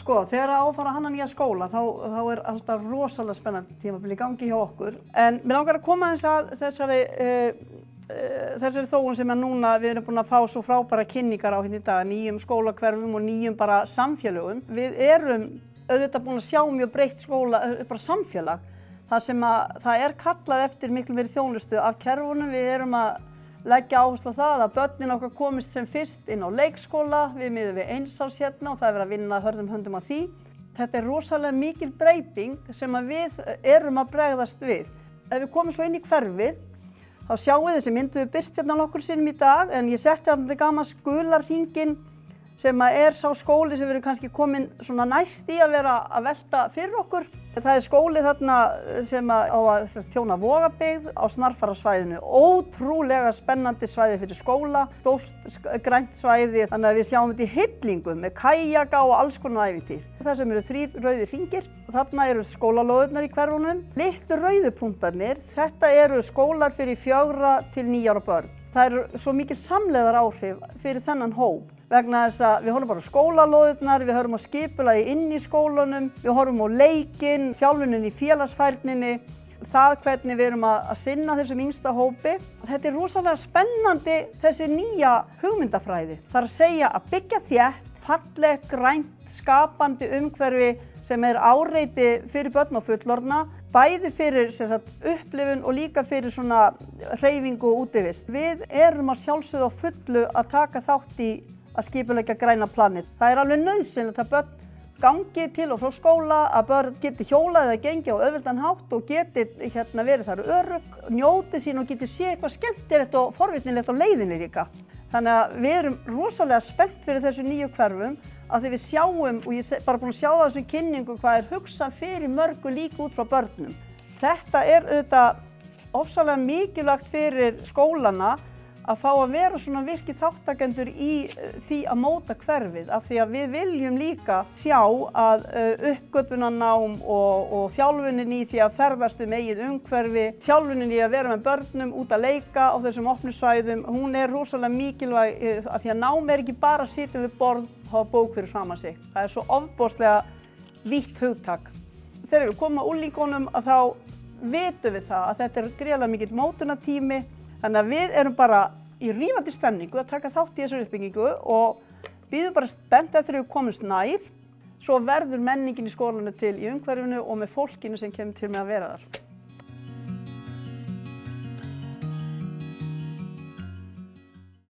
Sko, þegar að áfara hanna nýja skóla, þá er alltaf rosalega spennandi tímabil í gangi hjá okkur. En mér langar að koma aðeins að þessari þróun sem núna við erum búin að fá svo frábæra kynningar á hérna í dag, nýjum skólahverfum og nýjum bara samfélögum. Við erum auðvitað búin að sjá mjög breytt bara samfélag, þar sem að það er kallað eftir miklu meiri þjónustu af kerfunum. Við erum að leggja áherslu á það að börnin okkar komist sem fyrst inn á leikskóla, við miðum við 1 árs hérna og það er verið að vinna hörðum höndum á því. Þetta er rosalega mikil breyting sem að við erum að bregðast við. Ef við komum svo inn í hverfið, þá sjáum við þessi mynd við birst hérna nokkur sinnum í dag, en ég setti þarna til gamans gula hringinn sem er sá skóli sem við erum kannski komin svona næst í að vera að velta fyrir okkur. Það er skóli þarna sem á að þjóna Vogabyggð á Snarfarasvæðinu. Ótrúlega spennandi svæði fyrir skóla, stórt grænt svæði, þannig að við sjáum þetta í hillingum með kajaka og alls konar ævintýr. Það sem eru 3 rauðir hringir, þarna eru skólalóðirnar í hverfunum. Litlu rauðu punktarnir, þetta eru skólar fyrir 4 til 9 ára börn. Það eru svo mikil samlegðaráhrif fyrir þennan hóp. Vegna þess að við horfum bara á skólalóðirnar, við horfum á skipulagið inn í skólanum, við horfum á leikinn, þjálfunin í félagsfærninni, það hvernig við erum að sinna þessum yngsta hópi. Þetta er rosalega spennandi þessi nýja hugmyndafræði. Það er að segja að byggja þétt, fallegt, grænt, skapandi umhverfi sem er áreiti fyrir börn og fullorðna, bæði fyrir upplifun og líka fyrir svona hreyfingu og útivist. Við erum að sjálfsögðu á fullu að taka þátt í að skipuleggja græna planið. Það er alveg nauðsynlegt að börn gangi til og frá skóla, að börn geti hjólað eða gengi á auðveldan hátt og geti verið þar örugg, njóti sín og geti séð eitthvað skemmtilegt og forvitnilegt á leiðinni líka. Þannig að við erum rosalega spennt fyrir þessu nýju hverfum af því við sjáum, og ég er bara búin að sjá það á þessum kynningu, hvað er hugsað fyrir mörgu líka út frá börnum. Þetta er auðvitað ofsalega mikilvægt fyrir skólana að fá að vera svona virkir þáttakendur í því að móta hverfið, af því að við viljum líka sjá að uppgötvunarnám og þjálfunin í því að ferðast eigið umhverfi, þjálfunin í að vera með börnum út að leika á þessum opnu svæðum, hún er rosalega mikilvæg af því að nám er ekki bara að sitja við borð og hafa bók fyrir framan sig. Það er svo ofboðslega vítt hugtak. Þegar við komum að unglingunum þá vitum við það að þetta er gríðarlega mikill mótunartími. Þannig að við erum bara í rífandi stemningu að taka þátt í þessari uppbyggingu og bíðum bara spennt eftir að við komumst nær, svo verður menningin í skólanu til í umhverfinu og með fólkinu sem kemur til með að vera þar.